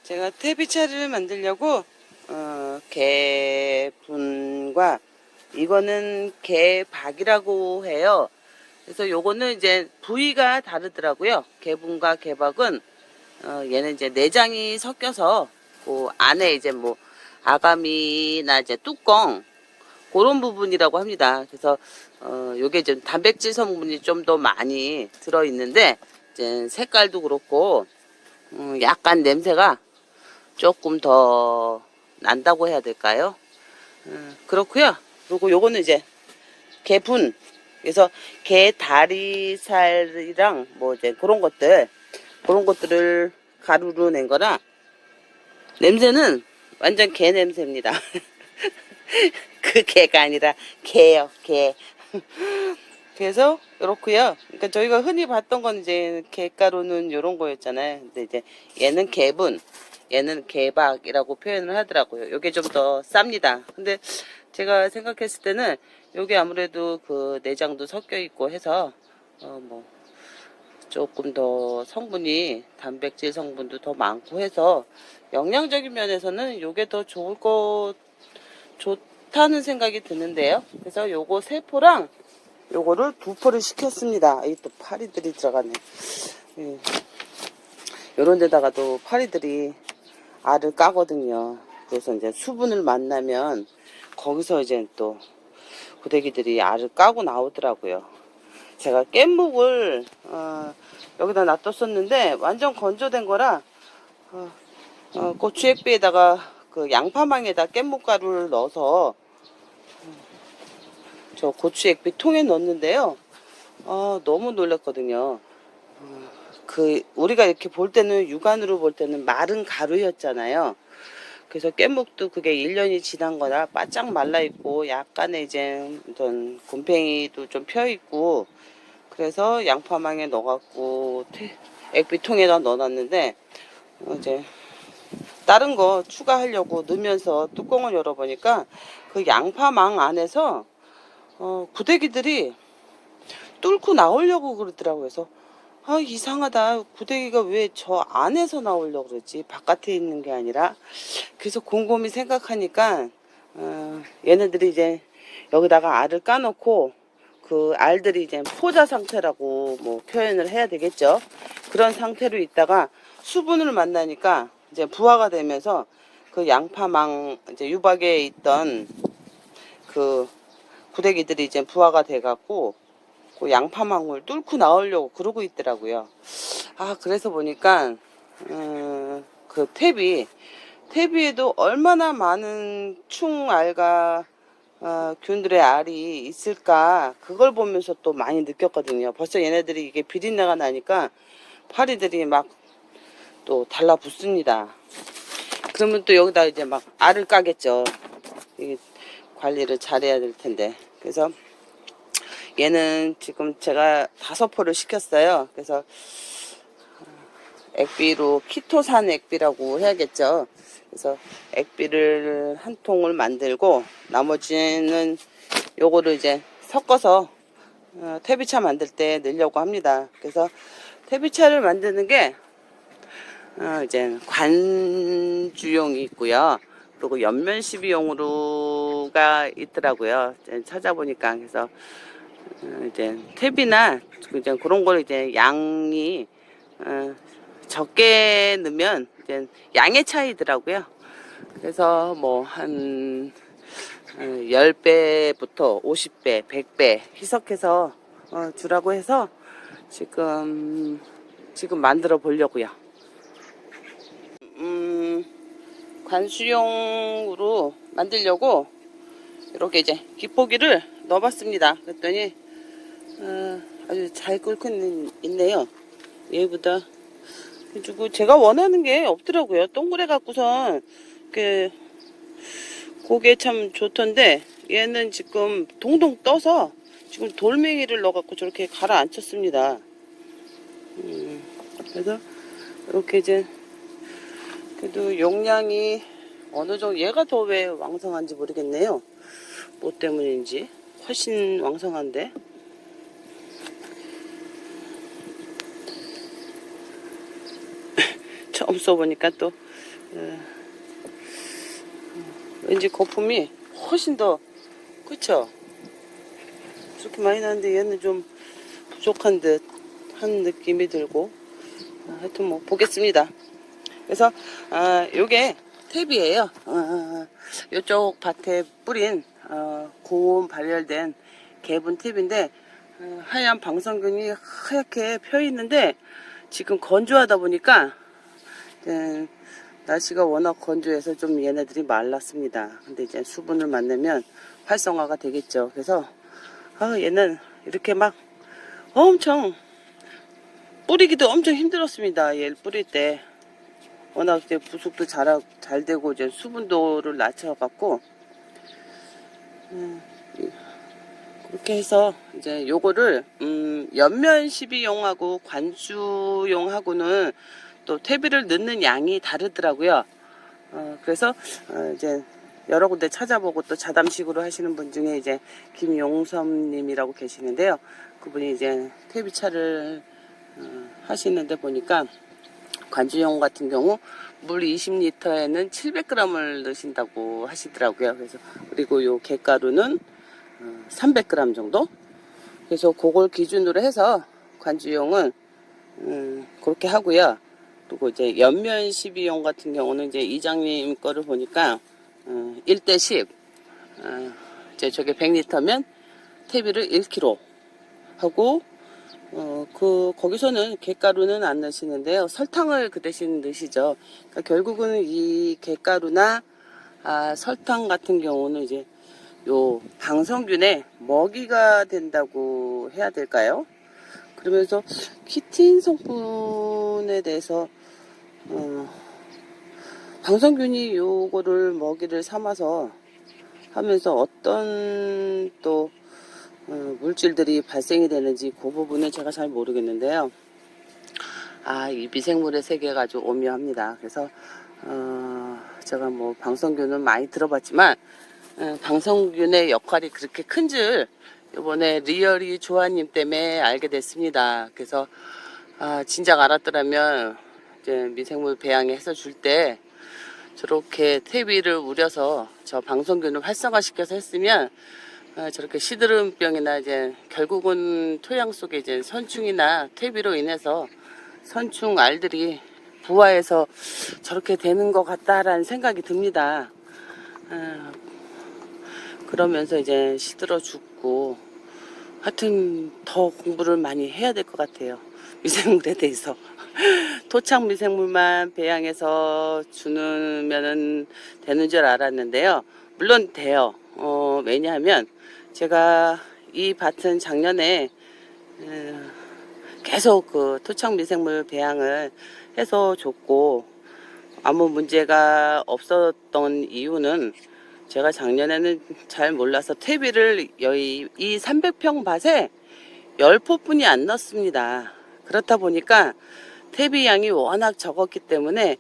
제가 퇴비차를 만들려고 개분과 이거는 개박이라고 해요. 그래서 요거는 이제 부위가 다르더라고요. 개분과 개박은 얘는 이제 내장이 섞여서 그 안에 이제 뭐 아가미나 이제 뚜껑 그런 부분이라고 합니다. 그래서 요게 좀 단백질 성분이 좀 더 많이 들어 있는데 이제 색깔도 그렇고 약간 냄새가 조금 더 난다고 해야 될까요? 그렇고요. 그리고 요거는 이제 개분. 그래서 개 다리살이랑 뭐 이제 그런 것들을 가루로 낸 거라 냄새는 완전 개 냄새입니다. 그 개가 아니라 개요, 개. 그래서 이렇고요. 그러니까 저희가 흔히 봤던 건 이제 개가루는 이런 거였잖아요. 근데 이제 얘는 개분, 얘는 개박이라고 표현을 하더라고요. 이게 좀 더 쌉니다. 근데 제가 생각했을 때는 이게 아무래도 그 내장도 섞여 있고 해서 뭐 조금 더 성분이 단백질 성분도 더 많고 해서 영양적인 면에서는 이게 더 좋다는 생각이 드는데요. 그래서 요거 세 포랑 요거를 두 포를 시켰습니다. 이 또 파리들이 들어가네. 요런 데다가도 파리들이 알을 까거든요. 그래서 이제 수분을 만나면 거기서 이제 또 고데기들이 알을 까고 나오더라고요. 제가 깻묵을 여기다 놔뒀었는데 완전 건조된 거라 고추액비에다가 그 양파망에다 깻묵가루를 넣어서 저 고추액비 통에 넣었는데요. 너무 놀랐거든요. 우리가 이렇게 볼 때는 육안으로 볼 때는 마른 가루였잖아요. 그래서 깻묵도 그게 1년이 지난 거라 바짝 말라 있고 약간의 이제 어떤 곰팡이도 좀 펴 있고 그래서 양파망에 넣어갖고 액비통에다 넣어놨는데 이제 다른 거 추가하려고 넣으면서 뚜껑을 열어보니까 그 양파망 안에서 구데기들이 뚫고 나오려고 그러더라고요. 그래서 이상하다. 구데기가 왜 저 안에서 나오려고 그러지? 바깥에 있는 게 아니라. 그래서 곰곰이 생각하니까 얘네들이 이제 여기다가 알을 까놓고 그 알들이 이제 포자 상태라고 뭐 표현을 해야 되겠죠. 그런 상태로 있다가 수분을 만나니까 이제 부화가 되면서 그 양파망 이제 유박에 있던 그 구데기들이 이제 부화가 돼갖고 그 양파망을 뚫고 나오려고 그러고 있더라고요. 그래서 보니까 그 퇴비에도 얼마나 많은 충알과 균들의 알이 있을까 그걸 보면서 또 많이 느꼈거든요. 벌써 얘네들이 이게 비린내가 나니까 파리들이 막 또 달라붙습니다. 그러면 또 여기다 이제 막 알을 까겠죠. 이게 관리를 잘해야 될 텐데. 그래서 얘는 지금 제가 5포를 시켰어요. 그래서 액비로 키토산 액비라고 해야겠죠. 그래서 액비를 한 통을 만들고 나머지는 요거를 이제 섞어서 퇴비차 만들 때 넣으려고 합니다. 그래서 퇴비차를 만드는 게 이제 관주용이 있고요. 그리고 연면시비용으로가 있더라고요. 찾아보니까 그래서 이제 퇴비나 이제 그런 걸 이제 양이 적게 넣으면 이제 양의 차이더라고요. 그래서 뭐 한 10배부터 50배, 100배 희석해서 주라고 해서 지금 만들어 보려고요. 관수용으로 만들려고 이렇게 이제 기포기를 넣어봤습니다. 그랬더니 아주 잘 끓고 있네요. 얘보다. 그리고 제가 원하는 게 없더라고요. 동그래 갖고선 그게 참 좋던데 얘는 지금 동동 떠서 지금 돌멩이를 넣어갖고 저렇게 가라앉혔습니다. 그래서 이렇게 이제 그래도 용량이 어느 정도 얘가 더 왜 왕성한지 모르겠네요. 뭐 때문인지 훨씬 왕성한데. 처음 써보니까 또 왠지 거품이 훨씬 더, 그쵸? 이렇게 많이 나는데 얘는 좀 부족한 듯 한 느낌이 들고, 하여튼 뭐 보겠습니다. 그래서 요게 탭이에요. 요쪽 밭에 뿌린 고온 발열된 개분 탭인데, 하얀 방석균이 하얗게 펴 있는데 지금 건조하다 보니까 날씨가 워낙 건조해서 좀 얘네들이 말랐습니다. 근데 이제 수분을 만나면 활성화가 되겠죠. 그래서 얘는 이렇게 막 엄청 뿌리기도 엄청 힘들었습니다. 얘를 뿌릴 때 워낙 이제 부속도 잘 되고 이제 수분도를 낮춰갖고 그렇게 해서 이제 요거를 연면 시비용하고 관수용하고는 또 퇴비를 넣는 양이 다르더라고요. 그래서 이제 여러 군데 찾아보고 또 자담식으로 하시는 분 중에 이제 김용섭님이라고 계시는데요. 그분이 이제 퇴비차를 하시는데 보니까 관주용 같은 경우 물 20리터에는 700g을 넣으신다고 하시더라고요. 그래서 그리고 요 갯가루는 300g 정도. 그래서 그걸 기준으로 해서 관주용은 그렇게 하고요. 그리고 이제 연면 12용 같은 경우는 이제 이장님 거를 보니까 1대10 이제 저게 100리터면 퇴비를 1kg 하고 거기서는 갯가루는 안 넣으시는데요. 설탕을 그 대신 넣으시죠. 그러니까 결국은 이 갯가루나 설탕 같은 경우는 이제 요 방성균의 먹이가 된다고 해야 될까요? 그러면서 키틴 성분에 대해서 방성균이 요거를 먹이를 삼아서 하면서 어떤 또 물질들이 발생이 되는지 그 부분은 제가 잘 모르겠는데요. 이 미생물의 세계가 아주 오묘합니다. 그래서 제가 뭐 방성균은 많이 들어봤지만 방성균의 역할이 그렇게 큰 줄 이번에 리얼이 조아님 때문에 알게 됐습니다. 그래서 진작 알았더라면 이제 미생물 배양해서 줄 때 저렇게 퇴비를 우려서 저 방성균을 활성화시켜서 했으면 저렇게 시드름병이나 이제 결국은 토양 속에 이제 선충이나 퇴비로 인해서 선충 알들이 부화해서 저렇게 되는 것 같다라는 생각이 듭니다. 그러면서 이제 시들어 죽고 하여튼 더 공부를 많이 해야 될 것 같아요. 미생물에 대해서. 토착 미생물만 배양해서 주면은 되는 줄 알았는데요. 물론 돼요. 왜냐하면 제가 이 밭은 작년에 계속 그 토착 미생물 배양을 해서 줬고 아무 문제가 없었던 이유는 제가 작년에는 잘 몰라서 퇴비를 이 300평 밭에 10포뿐이 안 넣었습니다. 그렇다 보니까 퇴비 양이 워낙 적었기 때문에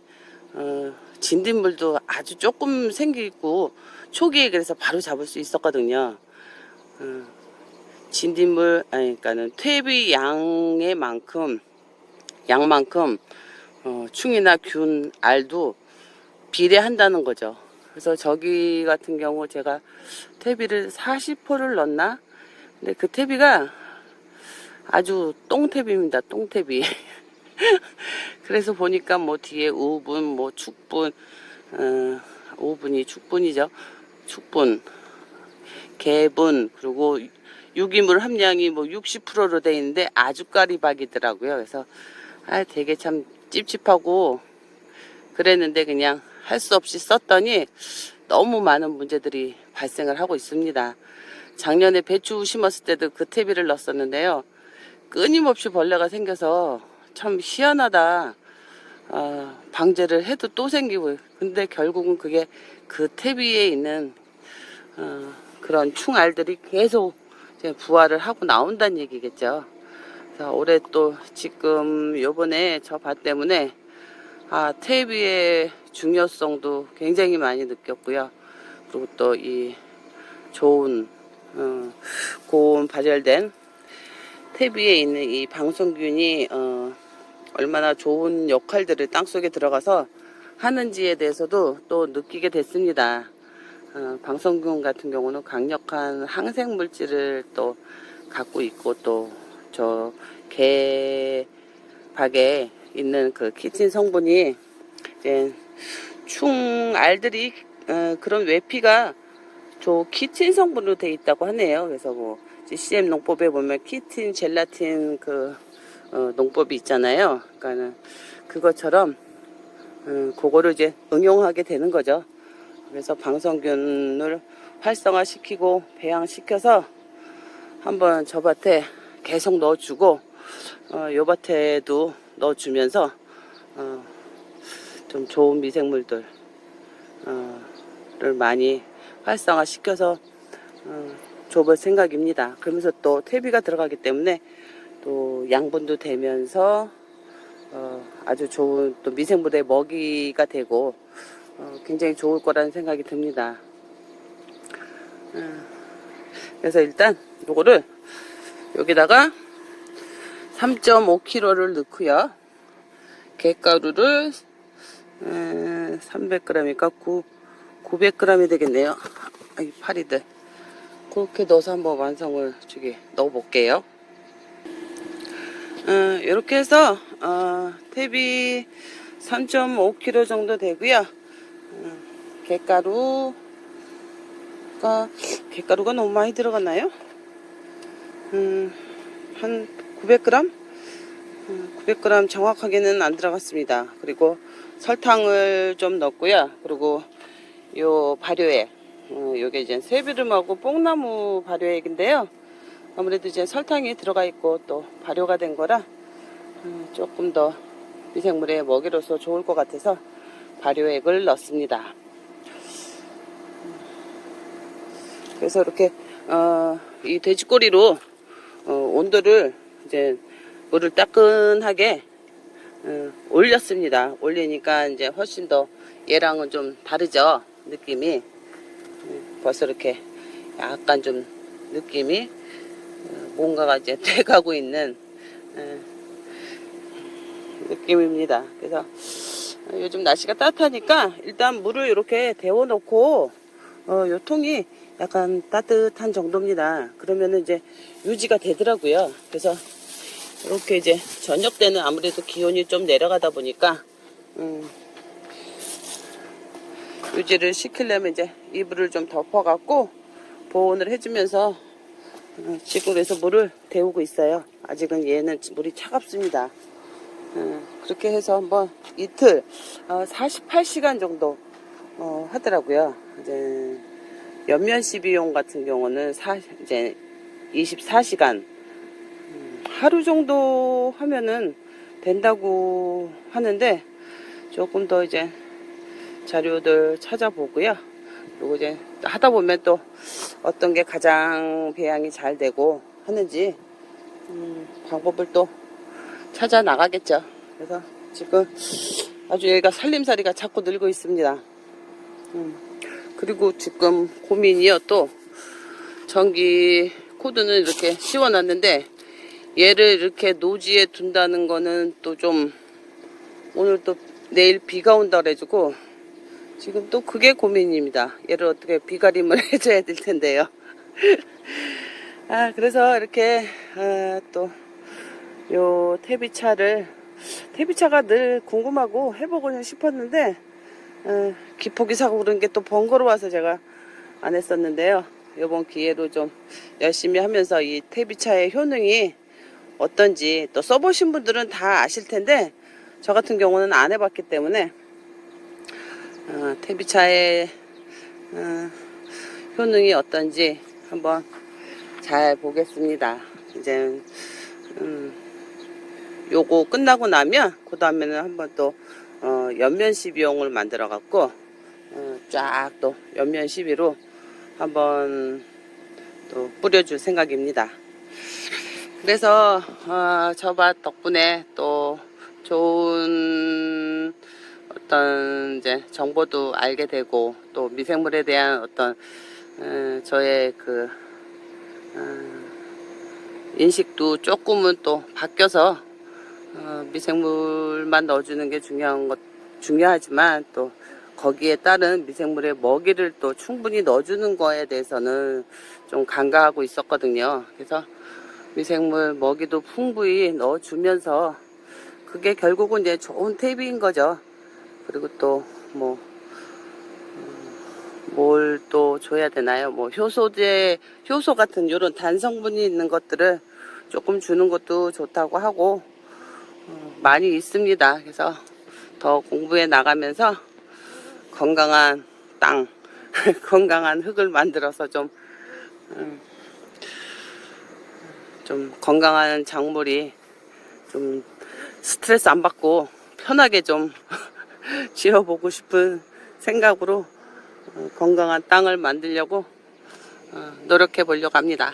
진딧물도 아주 조금 생기고 초기에 그래서 바로 잡을 수 있었거든요. 진딧물 그러니까는 퇴비 양만큼 충이나 균 알도 비례한다는 거죠. 그래서 저기 같은 경우 제가 퇴비를 40포를 넣었나? 근데 그 퇴비가 아주 똥퇴비입니다. 똥퇴비. 그래서 보니까 뭐 뒤에 우분, 뭐 축분, 우분이 축분이죠. 축분, 개분, 그리고 유기물 함량이 뭐 60%로 돼 있는데 아주까리박이더라고요. 그래서 되게 참 찝찝하고 그랬는데 그냥 할 수 없이 썼더니 너무 많은 문제들이 발생을 하고 있습니다. 작년에 배추 심었을 때도 그 퇴비를 넣었었는데요. 끊임없이 벌레가 생겨서 참 희한하다. 방제를 해도 또 생기고 근데 결국은 그게 그 퇴비에 있는 그런 충알들이 계속 이제 부화를 하고 나온다는 얘기겠죠. 그래서 올해 또 지금 요번에 저 밭 때문에 퇴비의 중요성도 굉장히 많이 느꼈고요. 그리고 또 이 좋은 고온 발열된 퇴비에 있는 이 방성균이 얼마나 좋은 역할들을 땅속에 들어가서 하는지에 대해서도 또 느끼게 됐습니다. 방석균 같은 경우는 강력한 항생 물질을 또 갖고 있고, 또 저 개박에 있는 그 키틴 성분이 이제 충 알들이 그런 외피가 저 키틴 성분으로 되어 있다고 하네요. 그래서 뭐 CM 농법에 보면 키틴 젤라틴 그 농법이 있잖아요. 그러니까는 그것처럼 그거를 이제 응용하게 되는 거죠. 그래서 방석균을 활성화시키고 배양시켜서 한번 저 밭에 계속 넣어주고 요 밭에도 넣어주면서 좀 좋은 미생물들 를 많이 활성화시켜서 줘볼 생각입니다. 그러면서 또 퇴비가 들어가기 때문에 또 양분도 되면서 아주 좋은 또 미생물의 먹이가 되고 굉장히 좋을 거라는 생각이 듭니다. 그래서 일단 요거를 여기다가 3.5kg를 넣고요. 갯가루를 300g이니까 900g이 되겠네요. 이 파리들 그렇게 넣어서 한번 완성을 저기 넣어 볼게요. 이렇게 해서 퇴비 3.5kg 정도 되고요. 갯가루가 너무 많이 들어갔나요? 한 900g? 900g 정확하게는 안 들어갔습니다. 그리고 설탕을 좀 넣었고요. 그리고 요 발효액, 요게 이제 새비름하고 뽕나무 발효액인데요. 아무래도 이제 설탕이 들어가 있고 또 발효가 된 거라 조금 더 미생물의 먹이로서 좋을 것 같아서 발효액을 넣습니다. 그래서 이렇게 이 돼지꼬리로 온도를 이제 물을 따끈하게 올렸습니다. 올리니까 이제 훨씬 더 얘랑은 좀 다르죠. 느낌이 벌써 이렇게 약간 좀 느낌이 뭔가가 이제 돼가고 있는 느낌입니다. 그래서 요즘 날씨가 따뜻하니까 일단 물을 이렇게 데워 놓고 요 통이 약간 따뜻한 정도입니다. 그러면은 이제 유지가 되더라고요. 그래서 이렇게 이제 저녁 때는 아무래도 기온이 좀 내려가다 보니까 유지를 시키려면 이제 이불을 좀 덮어갖고 보온을 해주면서 지금 그래서 물을 데우고 있어요. 아직은 얘는 물이 차갑습니다. 그렇게 해서 한번 이틀 48시간 정도 하더라고요. 이제 연면 시비용 같은 경우는 이제 24시간 하루 정도 하면은 된다고 하는데 조금 더 이제 자료들 찾아보고요. 그리고 이제 하다 보면 또 어떤 게 가장 배양이 잘 되고 하는지 방법을 또 찾아 나가겠죠. 그래서 지금 아주 얘가 살림살이가 자꾸 늘고 있습니다. 그리고 지금 고민이요, 또 전기 코드는 이렇게 씌워놨는데 얘를 이렇게 노지에 둔다는 거는 또 좀 오늘 또 내일 비가 온다 그래가지고 지금 또 그게 고민입니다. 얘를 어떻게 비가림을 해줘야 될 텐데요. 그래서 이렇게 또 요 퇴비차가 늘 궁금하고 해보고 싶었는데 기포기 사고 그런 게 또 번거로워서 제가 안 했었는데요. 이번 기회로 좀 열심히 하면서 이 퇴비차의 효능이 어떤지 또 써보신 분들은 다 아실 텐데 저 같은 경우는 안 해봤기 때문에 퇴비차의 효능이 어떤지 한번 잘 보겠습니다. 이제 요거 끝나고 나면 그 다음에는 한번 또 연면 시비용을 만들어 갖고 쫙 또 연면 시비로 한번 또 뿌려줄 생각입니다. 그래서 저 밭 덕분에 또 좋은 어떤 이제 정보도 알게 되고 또 미생물에 대한 어떤 저의 그 인식도 조금은 또 바뀌어서 미생물만 넣어주는 게 중요하지만 또 거기에 따른 미생물의 먹이를 또 충분히 넣어주는 거에 대해서는 좀 간과하고 있었거든요. 그래서 미생물 먹이도 풍부히 넣어주면서 그게 결국은 이제 좋은 탭인 거죠. 그리고 또 뭐 뭘 또 줘야 되나요? 뭐 효소 같은 이런 단성분이 있는 것들을 조금 주는 것도 좋다고 하고 많이 있습니다. 그래서 더 공부해 나가면서 건강한 땅, 건강한 흙을 만들어서 좀 건강한 작물이 좀 스트레스 안 받고 편하게 좀 지어보고 싶은 생각으로 건강한 땅을 만들려고 노력해 보려고 합니다.